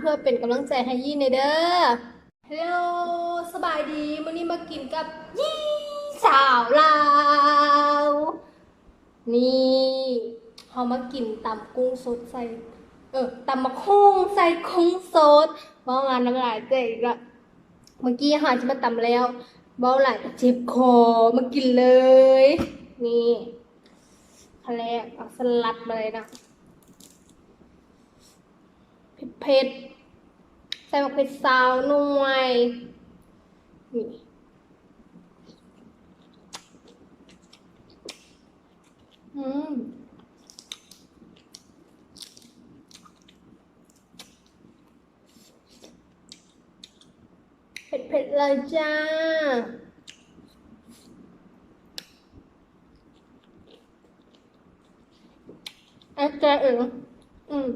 พื่อเป็นกำลังใจให้ยี่ในเด้อฮัลโหลสบายดีวันนี้มากินกับยี่สาวลาวนี่เขามากินตำกุ้งสดใส่ตำมะคุ้งใส่กุ้งสดเพราะงานน้ำลายเตะอีกละเมื่อกี้อาหารจะมาตำแล้วเบาไหลเจ็บคอมากินเลยนี่ทะเลเอาสลัดมาเลยนะเผ็ดใส่มะเขือซาวหน่วยนี่อืมเผ็ดเลยจ้าอาจารย์อืม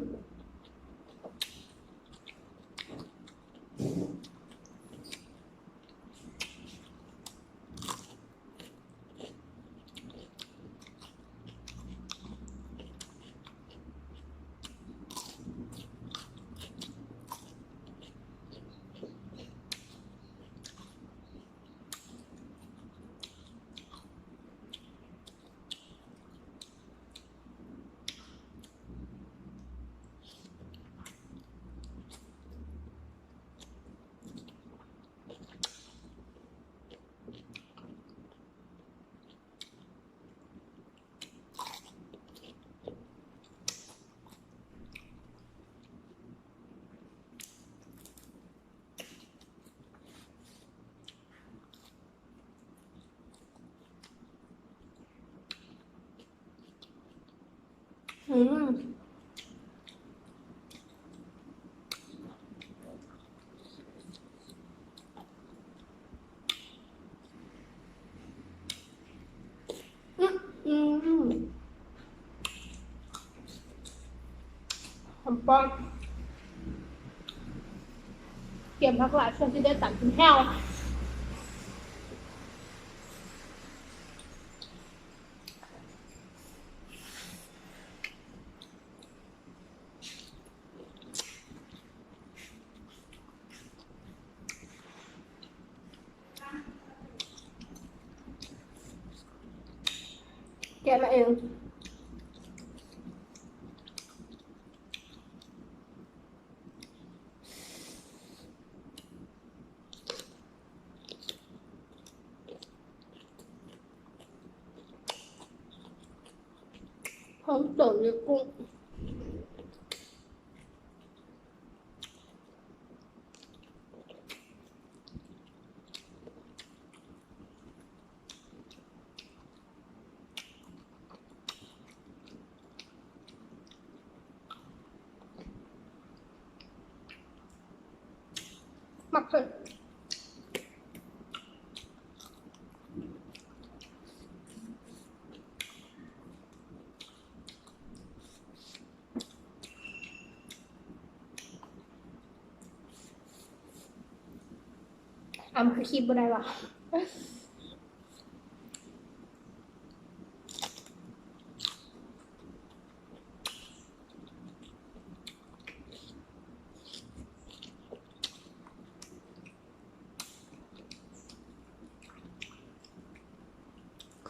อืมอืมอืมหอมปอมเตรียมพักหลายช่วงที่ได้ตัดเป็นแห้วแกะมาเองหอมเต๋อเลยกุ้งมักเผ็ดอำคือคีบบ่ได้ว่ะ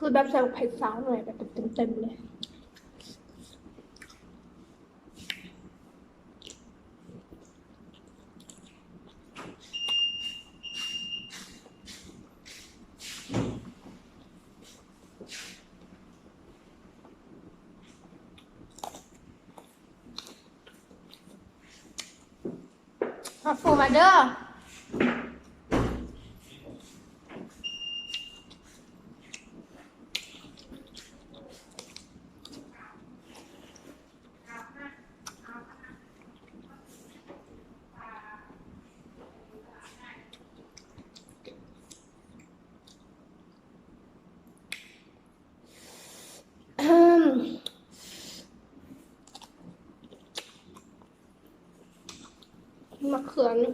คือแบบใส่เผ็ดสาวหน่อยแบบเต็มเลยมาฟูมาเด้อมะเขือนี่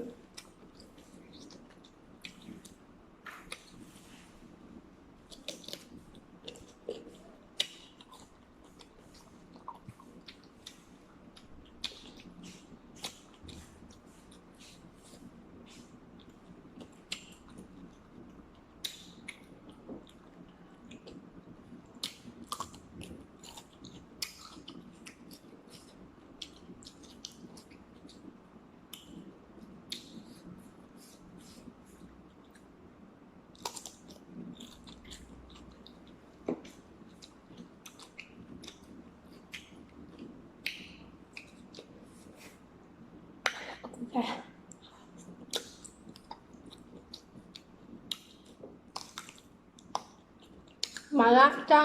มาละจ้า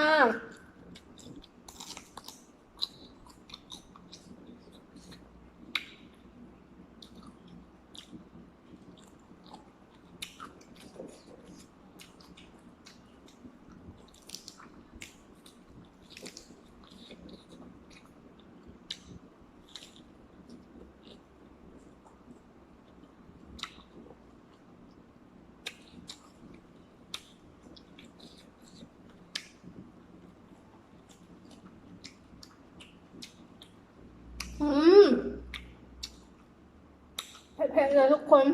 อืมเผ็ดๆเลยทุกคน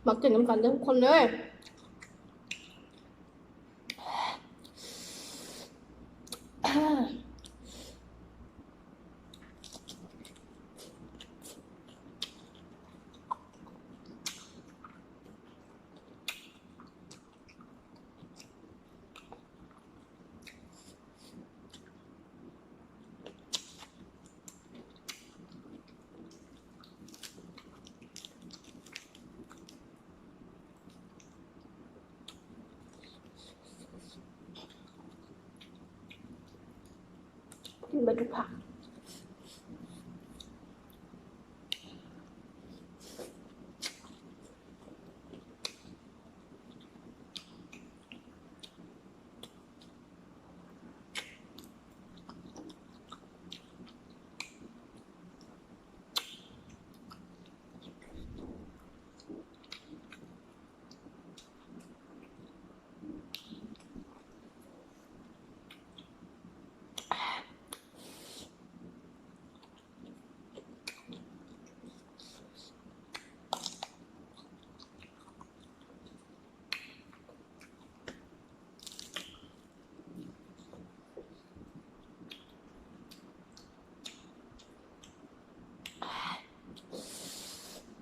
มากินน้ำกันเลยทุกคนเลยกินไปทุกผัก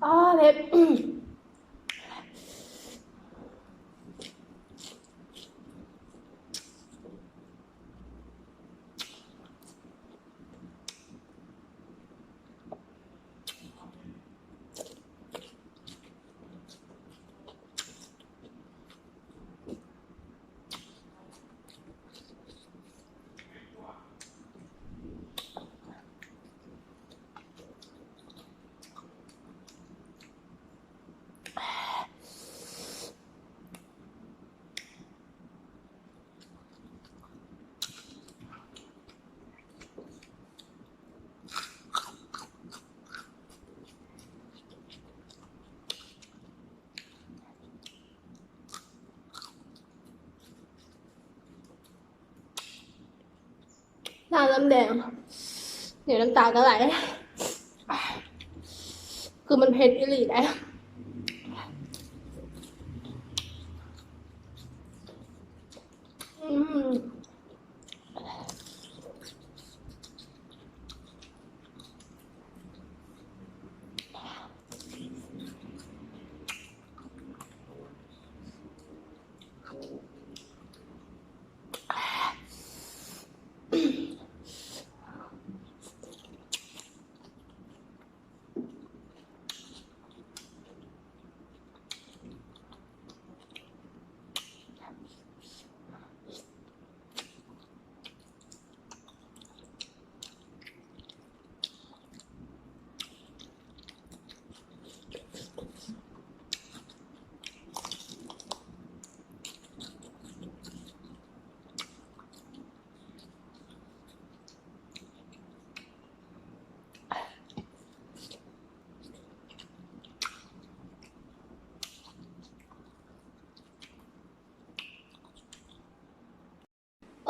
อ๋อเผ็ดหน้าน้ำแดงเดี๋ยวน้ำตาก็ไหลคือมันเผ็ดอีหลีได้อืม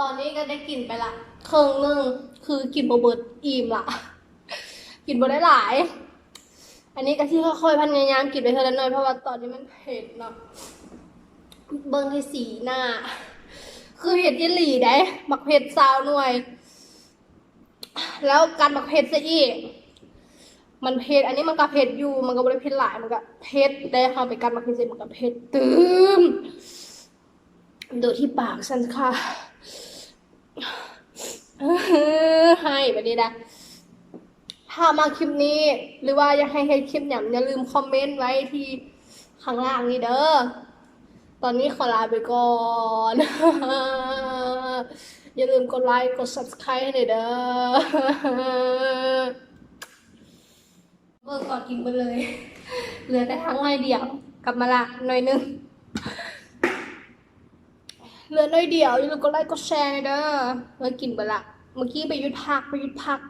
ตอนนี้ก็ได้กินไปละครึ่งนึงคือกินโบเบิร์ตอิ่มละกินโบได้หลาย อันนี้ก็ที่ค่อยๆพยายามกินไปเท่านั้นหน่อยเพราะว่าตอนนี้มันเผ็ดเนาะเบิ่งให้สีหน้า คือเผ็ดอีหลีได้มักเผ็ดซาวหน่วย แล้วการมักเผ็ดซะอีกมันเผ็ดอันนี้มันก็เผ็ดอยู่มันก็ไม่ได้เผ็ดหลายมันก็เผ็ดได้ค่ะไปการมักเผ็ดเสร็จมันก็เผ็ดตืมดูที่ปากฉันค่ะให้ไปดีนะถ้ามาคลิปนี้หรือว่าอยากให้คลิปอย่างอย่าลืมคอมเมนต์ไว้ที่ข้างล่างนี้เด้อ ตอนนี้ขอลาไปก่อน อย่าลืมกดไลค์กด subscribe ให้หน่อยเด้อเบิกก่อนกินไปเลย เหลือแต่ทั้งหน่อยเดียว กลับมาละหน่อยนึง เหลือหน่อยเดียวอย่าลืมกดไลค์กดแชร์หน่อยเด้อเมื่อกินไปละ เมื่อกี้ไปหยุดพัก